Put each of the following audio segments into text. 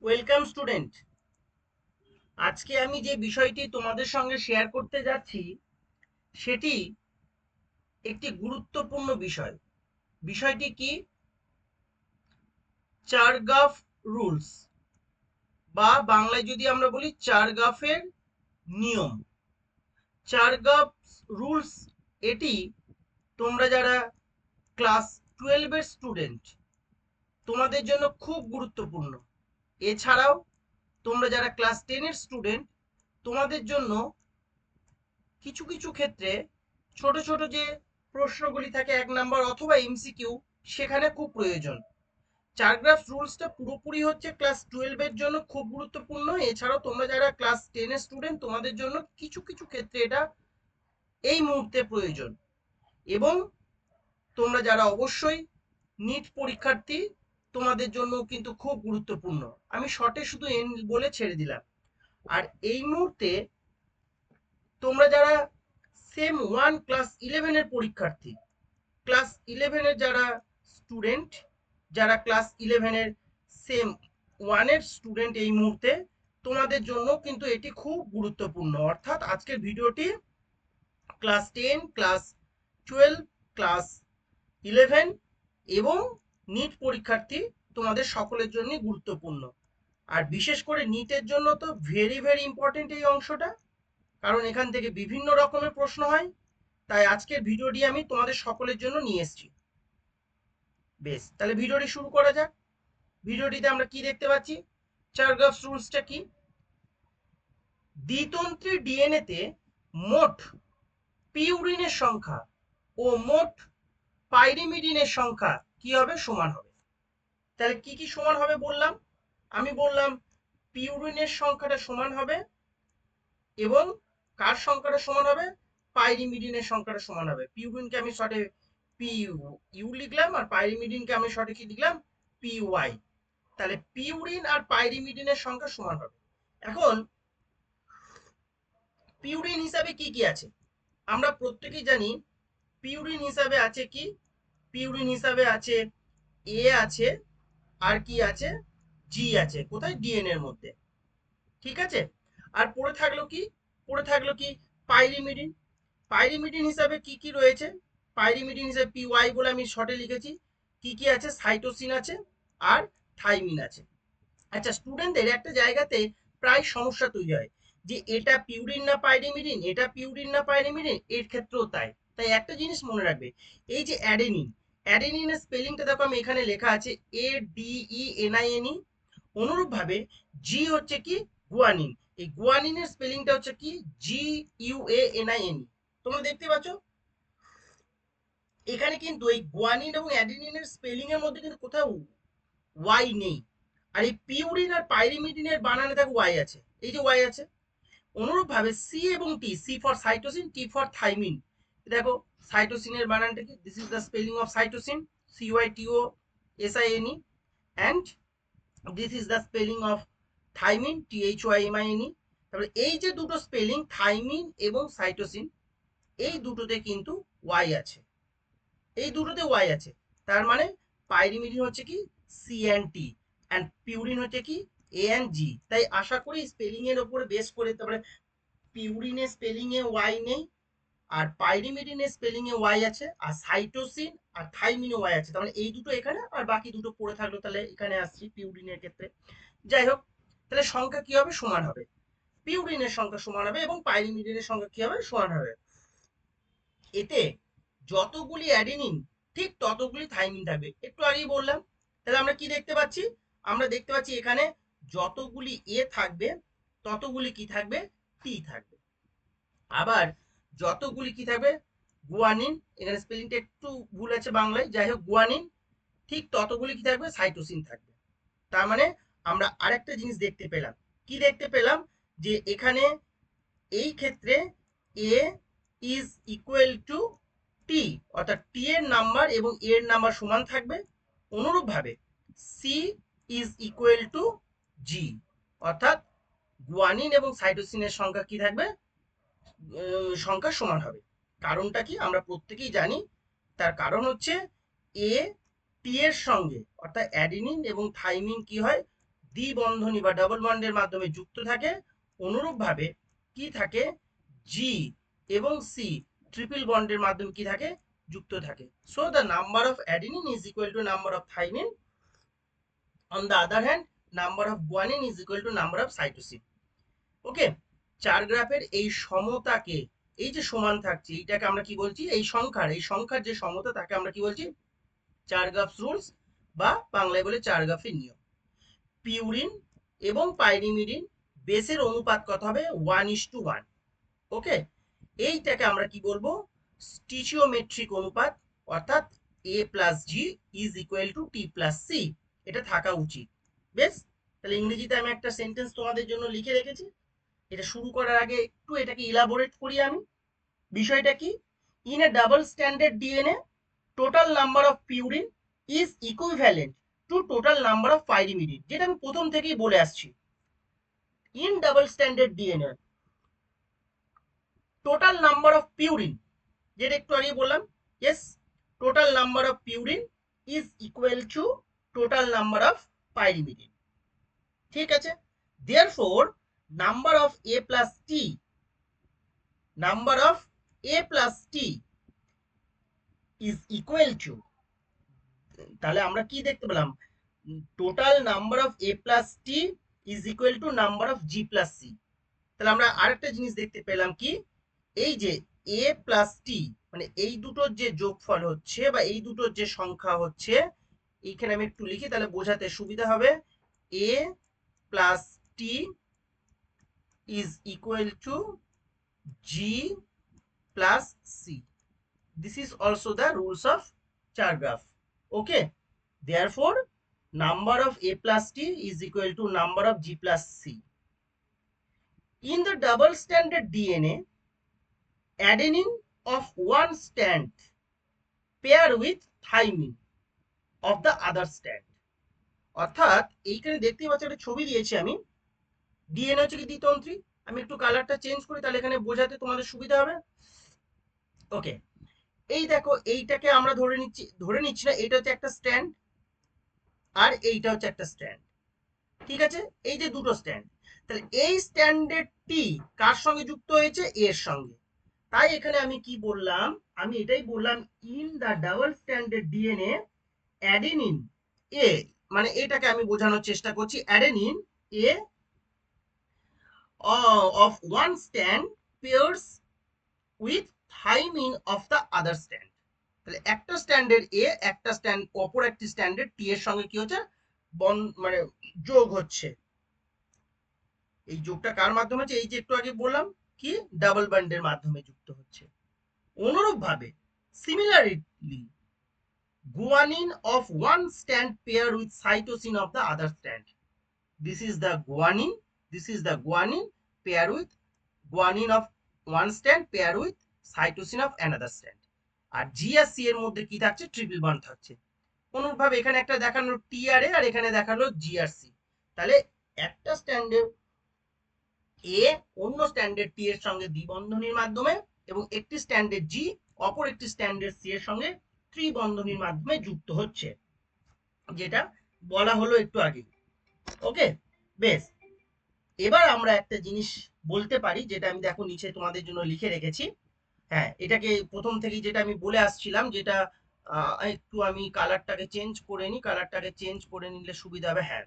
Welcome student. আজকে আমি যে বিষয়টি তোমাদের সঙ্গে শেয়ার করতে যাচ্ছি সেটি একটি গুরুত্বপূর্ণ বিষয়। বিষয়টি কি? চারগাফ রুলস, বা বাংলায় যদি আমরা বলি চারগাফের নিয়ম। চারগাফ রুলস এটি তোমরা যারা ক্লাস 12 এর স্টুডেন্ট তোমাদের জন্য খুব গুরুত্বপূর্ণ। এছাড়াও তোমরা যারা ক্লাস 10 এর স্টুডেন্ট তোমাদের জন্য কিছু কিছু ক্ষেত্রে ছোট ছোট যে প্রশ্নগুলি থাকে 1 নাম্বার অথবা এমসিকিউ, সেখানে খুব প্রয়োজন। চারগ্রাফ রুলসটা পুরোপুরি হচ্ছে ক্লাস 12 এর জন্য খুব গুরুত্বপূর্ণ। এছাড়াও তোমরা যারা ক্লাস 10 এর স্টুডেন্ট তোমাদের জন্য কিছু কিছু ক্ষেত্রে এটা এই মুহূর্তে প্রয়োজন। এবং তোমরা যারা অবশ্যই নিট পরীক্ষার্থী তোমাদের জন্য কিন্তু খুব গুরুত্বপূর্ণ। আমি শর্টে শুধু এন বলে ছেড়ে দিলাম। আর এই মুহূর্তে তোমরা যারা সেম 1 ক্লাস 11 এর পরীক্ষার্থী, ক্লাস 11 এর যারা স্টুডেন্ট, যারা ক্লাস 11 এর সেম 1 এর স্টুডেন্ট, এই মুহূর্তে তোমাদের জন্য কিন্তু এটি খুব গুরুত্বপূর্ণ। অর্থাৎ আজকের ভিডিওটি ক্লাস 10, ক্লাস 12, ক্লাস 11 এবং নিট পরীক্ষার্থী তোমাদের সকলের জন্যই গুরুত্বপূর্ণ। আর বিশেষ করে নিটের জন্য তো ভেরি ভেরি ইম্পর্টেন্ট এই অংশটা, কারণ এখান থেকে বিভিন্ন রকমের প্রশ্ন হয়। তাই আজকের ভিডিওটি আমি তোমাদের সকলের জন্য নিয়ে এসেছি। বেশ, তাহলে ভিডিওটি শুরু করা যাক। ভিডিওটিতে আমরা কি দেখতে পাচ্ছি? চারগাফ রুলসটা কি? দ্বিতন্ত্রী ডিএনএ তে মোট পিউরিনের সংখ্যা ও মোট পাইরিমিডিনের সংখ্যা কি হবে? সমান হবে। তাহলে কি কি সমান হবে বললাম? আমি বললাম পিউরিনের সংখ্যাটা সমান হবে এবং কার সংখ্যাটা সমান হবে? পাইরিমিডিনের সংখ্যাটা সমান হবে। পিউরিনকে আমি শর্টে পি ইউ লিখলাম, আর পাইরিমিডিনকে আমি শর্টে কি লিখলাম? P Y. তাহলে পিউরিন আর পাইরিমিডিনের সংখ্যা সমান হবে। এখন পিউরিন হিসাবে কি কি আছে? আমরা প্রত্যেকেই জানি পিউরিন হিসাবে আছে কি? পিউরিন হিসাবে আছে এ আছে, আর কি আছে? জি আছে। কোথায়? ডিএনএ এর মধ্যে। ঠিক আছে। আর পড়ে থাকলো কি? পড়ে থাকলো কি? পাইরিমিডিন। পাইরিমিডিন হিসাবে কি কি রয়েছে? পাইরিমিডিন হিসাবে পি ওয়াই বলে আমি শর্টে লিখেছি। কি কি আছে? সাইটোসিন আছে আর থাইমিন আছে। আচ্ছা, স্টুডেন্টদের একটা জায়গাতে প্রায় সমস্যা তৈরি হয় যে এটা পিউরিন না পাইরিমিডিন, এটা পিউরিন না পাইরিমিডিন। এর ক্ষেত্রেও তাই। তাই একটা জিনিস মনে রাখবে, এই যে অ্যাডেনিন, অ্যাডেনিনের স্পেলিংটা দেখো আমি এখানে লেখা আছে ADENINE। অনুরূপভাবে জি হচ্ছে কি? গুয়ানিন। এই গুয়ানিনের স্পেলিংটা হচ্ছে কি? GUANIN। তোমরা দেখতে পাচ্ছ এখানে কিন্তু এই গুয়ানিন এবং অ্যাডেনিনের স্পেলিং এর মধ্যে কিন্তু কোথাও ওয়াই নেই। আর এই পিউরিন আর পাইরিমিডিনের বানানে দেখো ওয়াই আছে। এই যে ওয়াই আছে। অনুরূপভাবে সি এবং T, C for cytosine, T for thymine. দেখো সাইটোসিনের বানানটা কি? This is the spelling of cytosine, CYTOSINE। And this is the spelling of thymine, THYMINE। তারপরে এই যে দুটো স্পেলিং থাইমিন এবং সাইটোসিন, এই দুটোতে কিন্তু ওয়াই আছে। এই দুটোতে ওয়াই আছে। তার মানে পাইরিমিডিন হচ্ছে কি? CNT, অ্যান্ড পিউরিন হচ্ছে কি? ANG। তাই আশা করি স্পেলিং এর উপরে বেস করে, তারপরে পিউরিনের স্পেলিং এ ওয়াই নেই, আর পাইরিমিডিনের স্পেলিং এ ওয়াই আছে, আর সাইটোসিন আর থাইমিনে ওয়াই আছে। তাহলে এই দুটো এখানে, আর বাকি দুটো পড়ে থাকলো। তাহলে এখানে আসছি পিউরিনের ক্ষেত্রে। যাই হোক, তাহলে সংখ্যা কি হবে? সমান হবে। পিউরিনের সংখ্যা সমান হবে এবং পাইরিমিডিনের সংখ্যা কি হবে? সমান হবে। এতে যতগুলি অ্যাডেনিন ঠিক ততগুলি থাইমিন থাকবে। একটু আগেই বললাম। তাহলে আমরা কি দেখতে পাচ্ছি? আমরা দেখতে পাচ্ছি এখানে যতগুলি এ থাকবে ততগুলি কি থাকবে? টি থাকবে। আবার যতগুলি কি থাকবে? গুয়ানিন। এখানে স্পেলিংটা একটু ভুল আছে বাংলায়, যাই হোক গুয়ানিন। ঠিক ততগুলি কি থাকবে? সাইটোসিন থাকবে। তার মানে আমরা আরেকটা জিনিস দেখতে পেলাম। কি দেখতে পেলাম? যে এখানে এই ক্ষেত্রে এ ইজ ইকুয়াল টু টি, অর্থাৎ টি এর নাম্বার এবং এর নাম্বার সমান থাকবে। অনুরূপভাবে সি ইজ ইকুয়াল টু জি, অর্থাৎ গুয়ানিন এবং সাইটোসিনের সংখ্যা কি থাকবে? সংখ্যা সমান হবে। কারণটা কি? আমরা প্রত্যেকেই জানি। তার কারণ হচ্ছে এ টি এর সঙ্গে, অর্থাৎ অ্যাডিনিন এবং থাইমিন কি হয়? দ্বিবন্ধনী বা ডাবল বন্ডের মাধ্যমে যুক্ত থাকে, অনুরূপভাবে কি থাকে, জি এবং সি ট্রিপল বন্ডের মাধ্যমে কি থাকে, যুক্ত থাকে। So the number of adenine is equal to number of thymine, on the other hand number of guanine is equal to number of cytosine. Okay, চার গ্রাফের এই সমতাকে, এই যে সমান থাকছে এইটাকে আমরা কি বলছি, এই সংখ্যার যে সমতা তাকে আমরা কি বলছি, চার গ্রাফ রুলস বা বাংলায় বলে চার গ্রাফের নিয়ম। পিউরিন এবং পাইরিমিডিন বেসের অনুপাত কত হবে, 1:1। ওকে, এইটাকে আমরা কি বলবো, স্টিচিওমেট্রিক অনুপাত, অর্থাৎ a plus G is equal to T plus C, এটা থাকা উচিত। বেশ, তাহলে ইংরেজিতে আমি একটা সেন্টেন্স তোমাদের জন্য লিখে রেখেছি। এটা শুরু করার আগে একটু এটাকে ইলাবোরেট করি আমি। বিষয়টা কি, in a double standard DNA total number of purine is equivalent to total number of pyrimidine, যেটা আমি প্রথম থেকেই বলে আসছি। In double standard DNA total number of purine, যেটা একটু আগে বললাম, yes, total number of purine is equal two total number of pyrimidine. ঠিক আছে, therefore number of A plus T, number of A plus T is equal two, তাহলে আমরা কি দেখতে পেলাম, total number of A plus T is equal to number of G plus C. তাহলে আমরা আরেকটা জিনিস দেখতে পেলাম কি, এই যে এ প্লাস টি, মানে এই দুটোর যে যোগফল হচ্ছে বা এই দুটোর যে সংখ্যা হচ্ছে, এইখানে আমি একটু লিখি তাহলে বোঝাতে সুবিধা হবে, A plus T is equal to G plus C. This is also the rules of char graph. Okay, therefore number of a plus t is equal to number of g plus c. In the double stranded DNA, adenine of one strand pair with thymine of the other strand, অর্থাৎ এইখানে দেখতেই পাচ্ছ একটা ছবি দিয়েছি আমি, DNA হচ্ছে কি দ্বিতন্ত্রী, আমি একটু কালারটা চেঞ্জ করি তাহলে এখানে বোঝাতে তোমাদের সুবিধা হবে। ওকে, এই দেখো এইটাকে আমরা ধরে নিচ্ছি না, এটা হচ্ছে একটা স্ট্যান্ড আর এইটা হচ্ছে একটা স্ট্যান্ড। ঠিক আছে, এই যে দুটো স্ট্যান্ড, তাহলে এই স্ট্যান্ডের টি কার সঙ্গে যুক্ত হয়েছে, এর সঙ্গে। তাই এখানে আমি কি বললাম, আমি এটাই বললাম, in the double standard DNA adenine A, মানে এটাকে আমি বোঝানোর চেষ্টা করছি, adenine A of one strand pairs with thymine of the other strand। তাহলে একটা স্ট্যান্ডের এ একটা স্ট্যান্ড অপর একটি স্ট্যান্ডের টি এর সঙ্গে কি হচ্ছে, মানে যোগ হচ্ছে। এই যোগটা কার মাধ্যমে হচ্ছে, এই যে একটু আগে বললাম কি, ডাবল বন্ডের মাধ্যমে যুক্ত হচ্ছে। অনুরূপভাবে similarly guanine of one strand pair with cytosine of the other strand, this is the guanine, this is the guanine pair with guanine of one strand pair with cytosine of another strand। আর G আর C এর মধ্যে কি থাকছে, triple bond থাকছে। অনুরূপভাবে এখানে একটা দেখানো টি আর এ, আর এখানে দেখালো জি আর সি। তাহলে একটা স্ট্যান্ডে এ অন্য স্ট্যান্ডার্ড টি এর সঙ্গে দ্বিবন্ধনীর মাধ্যমে এবং একটি স্ট্যান্ডার্ড জি অপর একটি স্ট্যান্ডার্ড সি এর সঙ্গে ত্রিবন্ধনীর মাধ্যমে যুক্ত হচ্ছে, যেটা বলা হলো একটু আগে। ওকে, বেশ, এবার আমরা একটা জিনিস বলতে পারি, যেটা আমি দেখো নিচে তোমাদের জন্য লিখে রেখেছি। হ্যাঁ, এটাকে প্রথম থেকেই যেটা আমি বলে আসছিলাম, যেটা একটু আমি কালারটাকে চেঞ্জ করে নিই, কালারটাকে চেঞ্জ করে নিলে সুবিধা হবে। হ্যাঁ,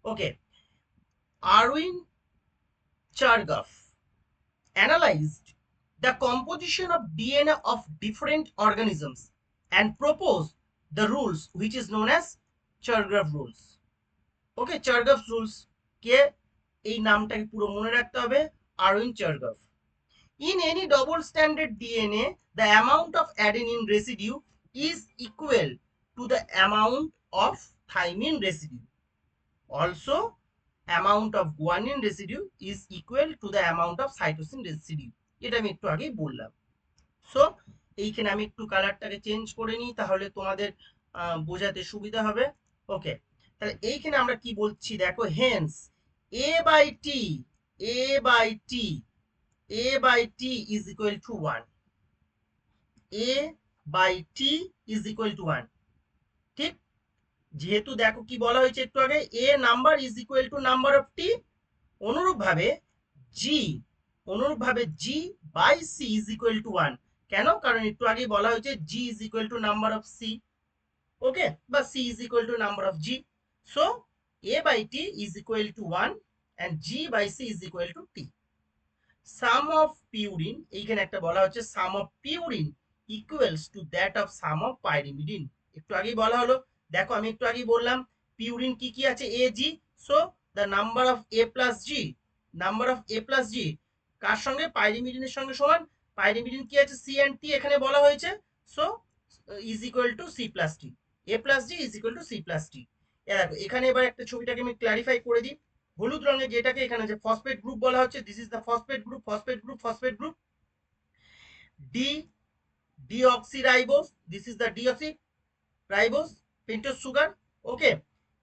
ওকে, Irwin চারগাফ analyzed the composition of DNA of different organisms and proposed the rules which is known as Chargaff rules. Okay, Chargaff rules কে, এই নামটাকে পুরো মনে রাখতে হবে, Irwin চারগাফ। In any double stranded DNA, the amount of adenine residue is equal to the amount of thymine residue. Also, amount of guanine residue is equal to the amount of cytosine residue, এটা আমি একটু আগেই বললাম। So এইখানে আমি একটু কালারটাকে change করে নিই তাহলে তোমাদের বোঝাতে সুবিধা হবে। ওকে, তাহলে এইখানে আমরা কি বলছি দেখো, hence A by T, A by T, A by T is equal to 1, A by T is equal to 1। ঠিক, যেহেতু দেখো কি বলা হয়েছে একটু আগে, A number is equal to number of T, অনুরূপভাবে G G by C is equal to 1। কেন? কারণ একটু আগেই বলা হয়েছে G is equal to number of C, okay, বা C is equal to number of G. So A by T is equal to 1 and G by C is equal to T. Sum of purine, এইখানে একটা বলা হচ্ছে sum of purine equals to that of sum of pyrimidine. একটু আগেই বলা হলো, দেখো আমি একটু আগেই বললাম পিউরিন কি কি আছে, A G. So the number of A plus G, number of A plus G কার সঙ্গে? পাইরিমিডিনের সঙ্গে সমান। পাইরিমিডিন কি আছে? সি এন্ড টি এখানে বলা হয়েছে। So is equal to C plus T, A plus G is equal to C plus T. দেখো এখানে এবার একটা ছবিটাকে আমি ক্লারিফাই করে দিই। হলুদ রঙের যেটাকে এখানে যে ফসফেট গ্রুপ বলা হচ্ছে, this is the phosphate group, phosphate group, phosphate group. D deoxyribose, this is the deoxyribose pentose sugar, okay.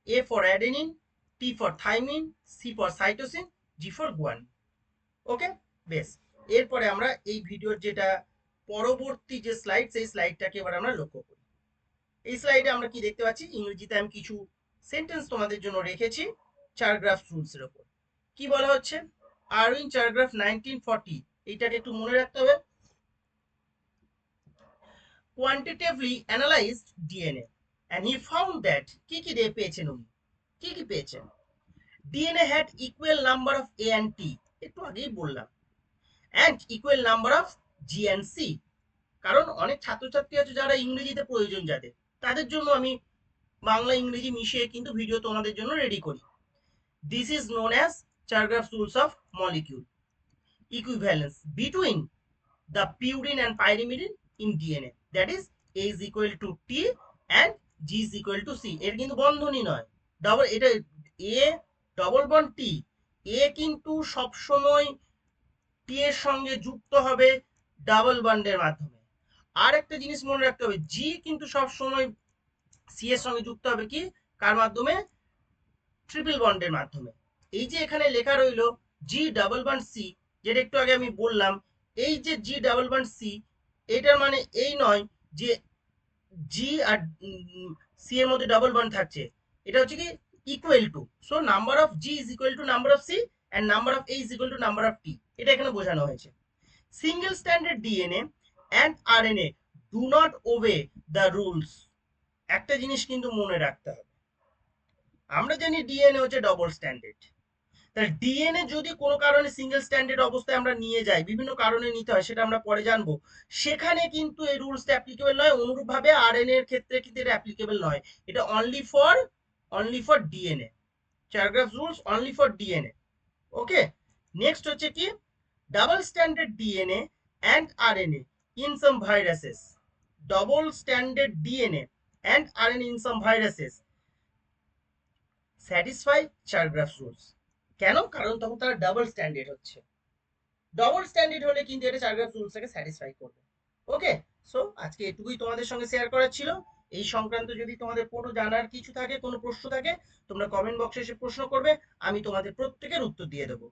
A for adenine, T for thymine, C for cytosine, G for guanine, ওকে। বেশ, এরপরে আমরা এই ভিডিওর যেটা পরবর্তী যে স্লাইড, সেই স্লাইডটাকে এবার আমরা লক্ষ্য করি। এই স্লাইডে আমরা কি দেখতে পাচ্ছি, ইংরেজিতে আমি কিছু সেন্টেন্স তোমাদের জন্য রেখেছি চারগ্রাফ রুলস এর উপর। কি বলা হচ্ছে? আরউইন চারগ্রাফ 1940, এইটাকে একটু মনে রাখতে হবে। quantitatively analyzed DNA and he found that কি কি দিয়ে পেয়েছেন উনি, কি কি পেয়েছেন? DNA had equal number of A and T, একটু আগেই বললাম, and equal number of G and C। কারণ অনেক ছাত্রছাত্রী আছে যারা ইংরেজিতে প্রয়োজন, যাদের, তাদের জন্য আমি বাংলা ইংরেজি মিশিয়ে কিন্তু ভিডিও তোমাদের জন্য রেডি করি। This is known as Chargaff rules of molecule equivalence between the purine and pyrimidine in DNA, that is A is equal to T and G is equal to C। এর কিন্তু বন্ধনী নয়, double, এটা A double bond T, A কিন্তু সবসময় T এর সঙ্গে যুক্ত হবে ডাবল বন্ডের মাধ্যমে। আর একটা জিনিস মনে রাখতে হবে, G কিন্তু সবসময় C এর সঙ্গে যুক্ত হবে কি, কার মাধ্যমে? ট্রিপল বন্ডের মাধ্যমে। এই যে এখানে লেখা রইলো জি ডাবল বন্ড সি, যেটা একটু আগে আমি বললাম, এই যে জি ডাবল বন্ড সি, এটার মানে এই নয় যে জি আর সি এর মধ্যে ডাবল বন্ড থাকছে, এটা হচ্ছে কি equal to. So number of G is equal to number of C and number of A is equal to number of T, এটা এখানে বোঝানো হয়েছে। Single standard DNA and RNA do not obey the rules. একটা জিনিস কিন্তু মনে রাখতে হবে, আমরা জানি ডিএনএ হচ্ছে ডবল স্ট্যান্ডার্ড। তাহলে ডিএনএ যদি কোনো কারণে সিঙ্গেল স্ট্যান্ডার্ড অবস্থায় আমরা নিয়ে যাই, বিভিন্ন কারণে নিতে হয়, সেটা আমরা পরে জানবো, সেখানে কিন্তু এই রুলসটা অ্যাপ্লিকেবল নয়। অনুরূপভাবে আরএনএ এর ক্ষেত্রে কিন্তু এটা অ্যাপ্লিকেবল নয়। এটা only for DNA, Chargaff rules only for DNA, okay. Next হচ্ছে কি, double standard DNA and RNA in some viruses, double standard DNA and RNA in some viruses satisfy Chargaff rules. কেন? কারণ তখন তারা ডাবল স্ট্যান্ডার্ড হচ্ছে, double standard হলে কিন্তু এটা চারগ্রাফ রুলসটাকে স্যাটিসফাই করবে, ওকে। সো আজকে এটুকুই তোমাদের সঙ্গে শেয়ার করার ছিল। এই সংক্রান্ত যদি তোমাদের কোনো জানার কিছু থাকে, কোনো প্রশ্ন থাকে, তোমরা কমেন্ট বক্সে এসে প্রশ্ন করবে, আমি তোমাদের প্রত্যেকের উত্তর দিয়ে দেবো।